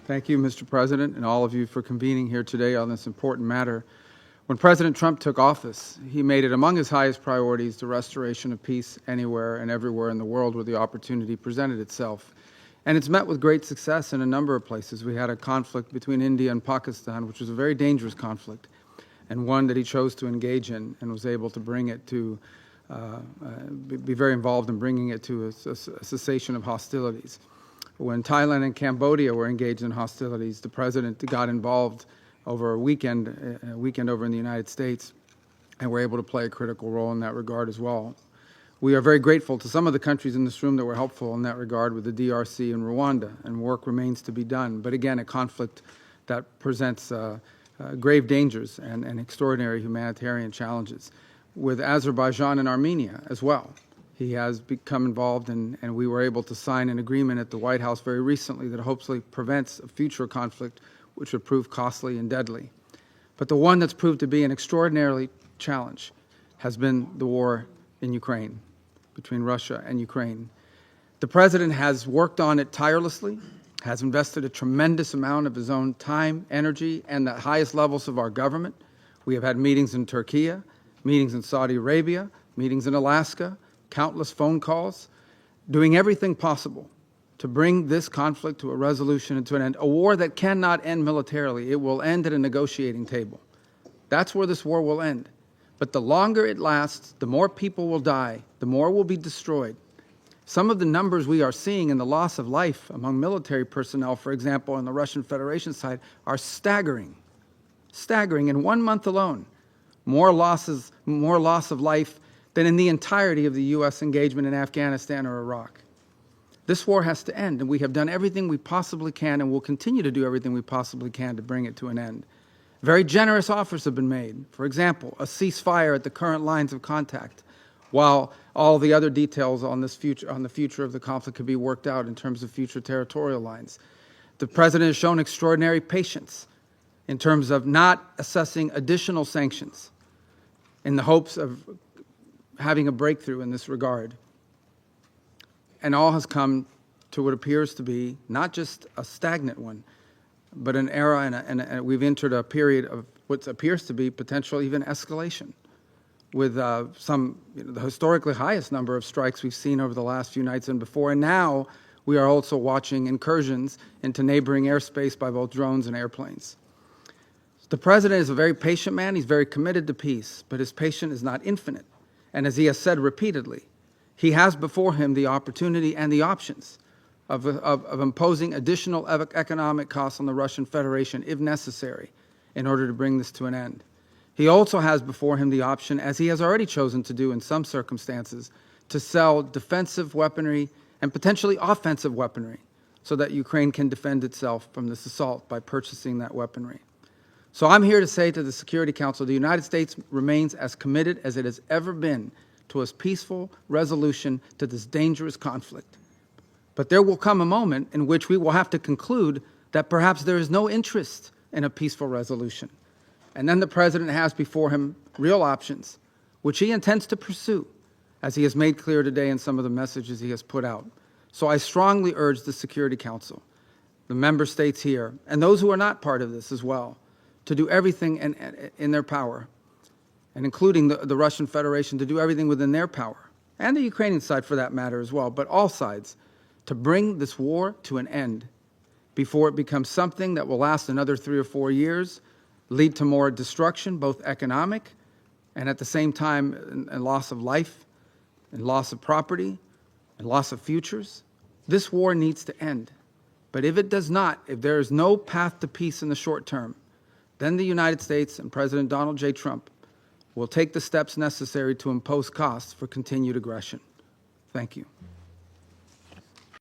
Thank you, Mr. President, and all of you for convening here today on this important matter. When President Trump took office, he made it among his highest priorities the restoration of peace anywhere and everywhere in the world where the opportunity presented itself. And it's met with great success in a number of places. We had a conflict between India and Pakistan, which was a very dangerous conflict, and one that he chose to engage in and was able to bring it to, be very involved in bringing it to a cessation of hostilities. When Thailand and Cambodia were engaged in hostilities, the president got involved over a weekend over in the United States, and were able to play a critical role in that regard as well. We are very grateful to some of the countries in this room that were helpful in that regard with the DRC and Rwanda, and work remains to be done. But again, a conflict that presents grave dangers and extraordinary humanitarian challenges. With Azerbaijan and Armenia as well. He has become involved, and we were able to sign an agreement at the White House very recently that hopefully prevents a future conflict which would prove costly and deadly. But the one that's proved to be an extraordinary challenge has been the war in Ukraine, between Russia and Ukraine. The president has worked on it tirelessly, has invested a tremendous amount of his own time, energy, and the highest levels of our government. We have had meetings in Turkey, meetings in Saudi Arabia, meetings in Alaska, countless phone calls, doing everything possible to bring this conflict to a resolution and to an end. A war that cannot end militarily. It will end at a negotiating table. That's where this war will end. But the longer it lasts, the more people will die, the more will be destroyed. Some of the numbers we are seeing in the loss of life among military personnel, for example, on the Russian Federation side, are staggering. Staggering. In 1 month alone, more loss of life than in the entirety of the U.S. engagement in Afghanistan or Iraq. This war has to end, and we have done everything we possibly can and will continue to do everything we possibly can to bring it to an end. Very generous offers have been made. For example, a ceasefire at the current lines of contact, while all the other details on the future of the conflict could be worked out in terms of future territorial lines. The president has shown extraordinary patience in terms of not assessing additional sanctions in the hopes of having a breakthrough in this regard. And all has come to what appears to be not just a stagnant one, but an era, and we've entered a period of what appears to be potential even escalation, with the historically highest number of strikes we've seen over the last few nights and before. And now we are also watching incursions into neighboring airspace by both drones and airplanes. The president is a very patient man. He's very committed to peace, but his patience is not infinite. And as he has said repeatedly, he has before him the opportunity and the options of imposing additional economic costs on the Russian Federation if necessary in order to bring this to an end. He also has before him the option, as he has already chosen to do in some circumstances, to sell defensive weaponry and potentially offensive weaponry so that Ukraine can defend itself from this assault by purchasing that weaponry. So I'm here to say to the Security Council, the United States remains as committed as it has ever been to a peaceful resolution to this dangerous conflict. But there will come a moment in which we will have to conclude that perhaps there is no interest in a peaceful resolution. And then the president has before him real options, which he intends to pursue, as he has made clear today in some of the messages he has put out. So I strongly urge the Security Council, the member states here, and those who are not part of this as well, to do everything in their power, and including the Russian Federation, to do everything within their power, and the Ukrainian side for that matter as well, but all sides, to bring this war to an end before it becomes something that will last another 3 or 4 years, lead to more destruction, both economic and at the same time a loss of life and loss of property and loss of futures. This war needs to end. But if it does not, if there is no path to peace in the short term, then the United States and President Donald J. Trump will take the steps necessary to impose costs for continued aggression. Thank you.